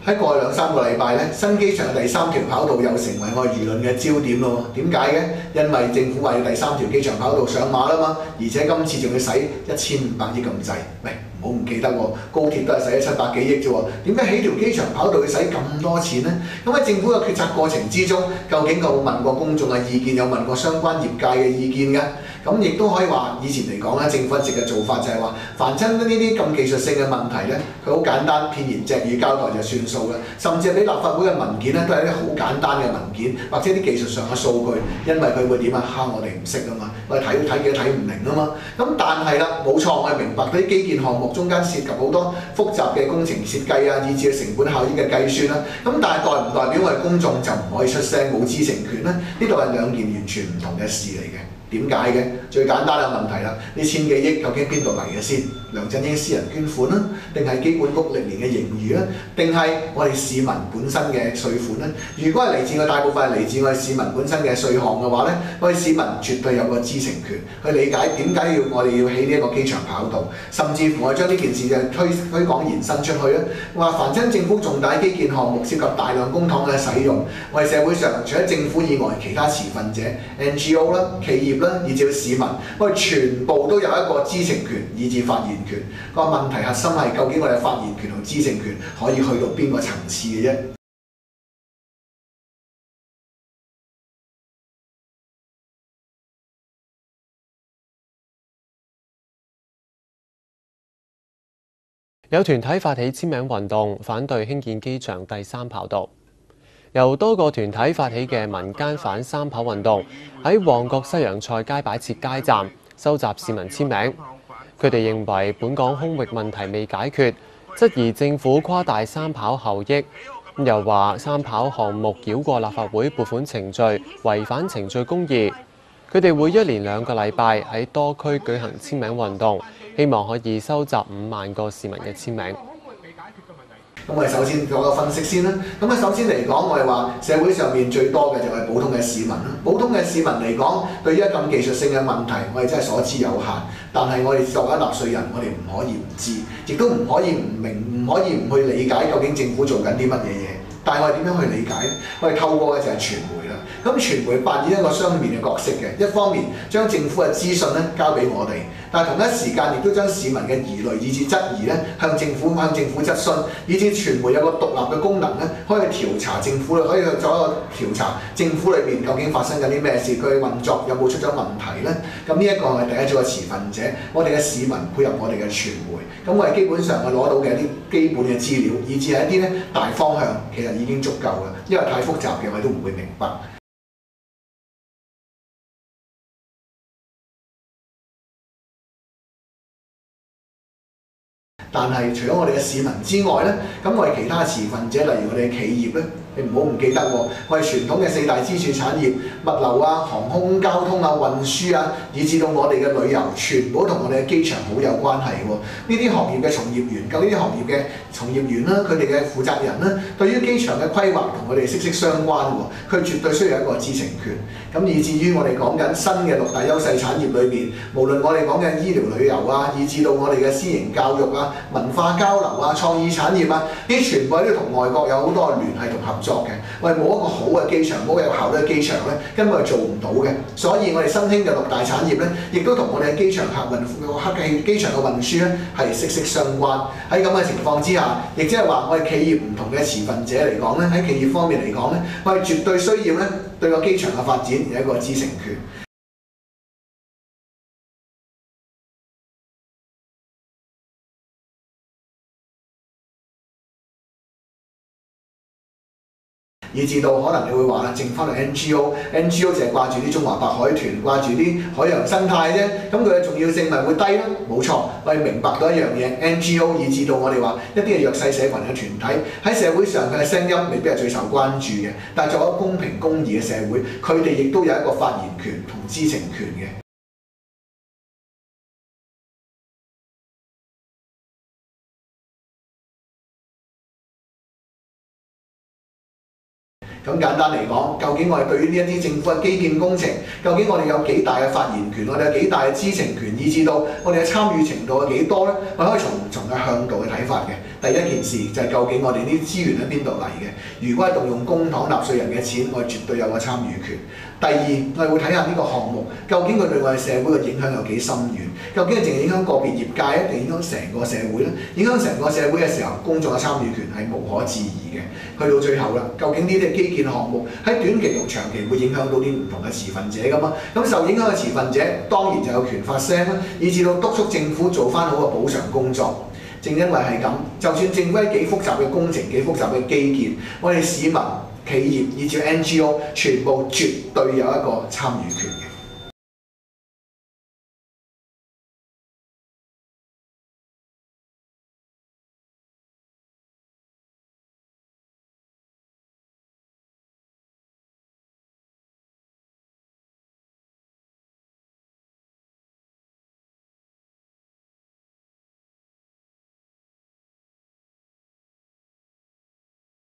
喺過去2-3個禮拜咧，新機場嘅第3條跑道又成為我哋輿論嘅焦點咯。點解嘅？因為政府話要第3條機場跑道上馬啦嘛，而且今次仲要使1500億咁滯。喂，唔好唔記得喎，高鐵都係使咗700幾億啫喎，點解起條機場跑道要使咁多錢呢？咁喺政府嘅決策過程之中，究竟有冇問過公眾嘅意見，有問過相關業界嘅意見嘅？咁亦都可以話，以前嚟講咧，政府一直嘅做法就係話，凡親呢啲咁技術性嘅問題咧，佢好簡單，片言隻語交代就算數啦。甚至係俾立法會嘅文件咧，都係啲好簡單嘅文件，或者啲技術上嘅數據，因為佢會點啊？蝦我哋唔識啊嘛，我哋睇幾都睇唔明啊嘛。咁但係啦，冇錯，我係明白啲基建項目中間涉及好多複雜嘅工程設計啊，以至成本效益嘅計算啦。咁但係代唔代表我哋公眾就唔可以出聲，冇知情權咧？呢度係兩件完全唔同嘅事嚟嘅。點解嘅？最簡單嘅問題啦，呢千幾億究竟邊度嚟嘅先？梁振英私人捐款啦，定係機管局歷年嘅盈餘啦，定係我哋市民本身嘅稅款咧？如果係嚟自大部分係嚟自我哋市民本身嘅稅項嘅話咧，我哋市民絕對有個知情權去理解點解我哋要起呢一個機場跑道，甚至乎我哋將呢件事就推廣延伸出去啦。話凡親政府重大基建項目涉及大量公帑嘅使用，我哋社會上除咗政府以外，其他持份者 NGO 啦、企業啦，以至市民，我哋全部都有一個知情權，以至發言權。個問題核心係究竟我哋發言權同知情權可以去到邊個層次嘅啫？有團體發起簽名運動，反對興建機場第3跑道。由多個團體發起嘅民間反三跑運動，喺旺角西洋菜街擺設街站，收集市民簽名。佢哋認為本港空域問題未解決，質疑政府誇大三跑效益。又話三跑項目繞過立法會撥款程序，違反程序公義。佢哋會1連2個禮拜喺多區舉行簽名運動，希望可以收集5萬個市民嘅簽名。咁我哋首先做個分析先啦。咁啊，首先嚟講，我哋話社會上面最多嘅就係普通嘅市民啦。普通嘅市民嚟講，對於咁技術性嘅問題，我哋真係所知有限。但係我哋作為納稅人，我哋唔可以唔知，亦都唔可以唔明，唔可以唔去理解究竟政府做緊啲乜嘢嘢。但係我哋點樣去理解咧？我哋透過嘅就係傳媒啦。咁傳媒扮演一個雙面嘅角色嘅，一方面將政府嘅資訊咧交俾我哋，但係同一時間亦都將市民嘅疑慮以至質疑咧向政府質詢，以至傳媒有個獨立嘅功能咧，可以調查政府，可以去做一個調查政府裏邊究竟發生緊啲咩事，佢嘅運作有冇出咗問題咧？咁呢一個係第一組嘅持份者，我哋嘅市民配合我哋嘅傳媒，咁我哋基本上係攞到嘅一啲基本嘅資料，以至係一啲咧大方向其實已經足夠啦，因為太複雜嘅我哋都唔會明白。但係除咗我哋嘅市民之外咧，咁我哋其他持份者，例如我哋嘅企業咧，你唔好唔記得喎，我哋傳統嘅4大支柱產業，物流啊、航空交通啊、運輸啊，以至到我哋嘅旅遊，全部同我哋嘅機場好有關係喎。呢啲行業嘅從業員，究竟呢啲行業嘅從業員啦，佢哋嘅負責人啦，對於機場嘅規劃同我哋息息相關喎，佢絕對需要一個知情權。咁以至於我哋講緊新嘅6大優勢產業裏邊，無論我哋講嘅醫療旅遊啊，以至到我哋嘅私營教育啊、文化交流啊、創意產業啊，呢啲全部都同外國有好多聯繫同合作嘅。我哋冇一個好嘅機場，冇有效率嘅機場咧，根本係做唔到嘅。所以我哋新興嘅6大產業咧，亦都同我哋嘅機場機場嘅運輸咧係息息相關。喺咁嘅情況之下，亦即係話我哋企業唔同嘅持份者嚟講咧，喺企業方面嚟講咧，我哋絕對需要咧對個機場嘅發展有一個知情權。以至到可能你會話啦，剩翻嚟 NGO 就係掛住啲中華白海豚，掛住啲海洋生態啫，咁佢嘅重要性咪會低咯？冇錯，我哋明白到一樣嘢 ，NGO 以至到我哋話一啲嘅弱勢社群嘅團體喺社會上佢嘅聲音未必係最受關注嘅，但係作為公平公義嘅社會，佢哋亦都有一個發言權同知情權嘅。咁簡單嚟講，究竟我哋對於呢一啲政府嘅基建工程，究竟我哋有幾大嘅發言權，我哋有幾大嘅知情權，以至到我哋嘅參與程度有幾多咧？我哋可以從唔同嘅向度去睇法嘅。第一件事就係究竟我哋啲資源喺邊度嚟嘅？如果係動用公帑納稅人嘅錢，我哋絕對有個參與權。第二，我哋會睇下呢個項目究竟佢對我哋社會嘅影響有幾深遠？究竟係淨係影響個別業界，一定影響成個社會咧？影響成個社會嘅時候，公眾嘅參與權係無可置疑嘅。去到最後啦，究竟呢啲基建項目喺短期同長期會影響到啲唔同嘅持份者㗎嘛？咁受影響嘅持份者當然就有權發聲啦，以至到督促政府做翻好個補償工作。正因為係咁，就算政府喺幾複雜嘅工程、幾複雜嘅基建，我哋市民、企業以至 NGO 全部絕對有一個參與權嘅。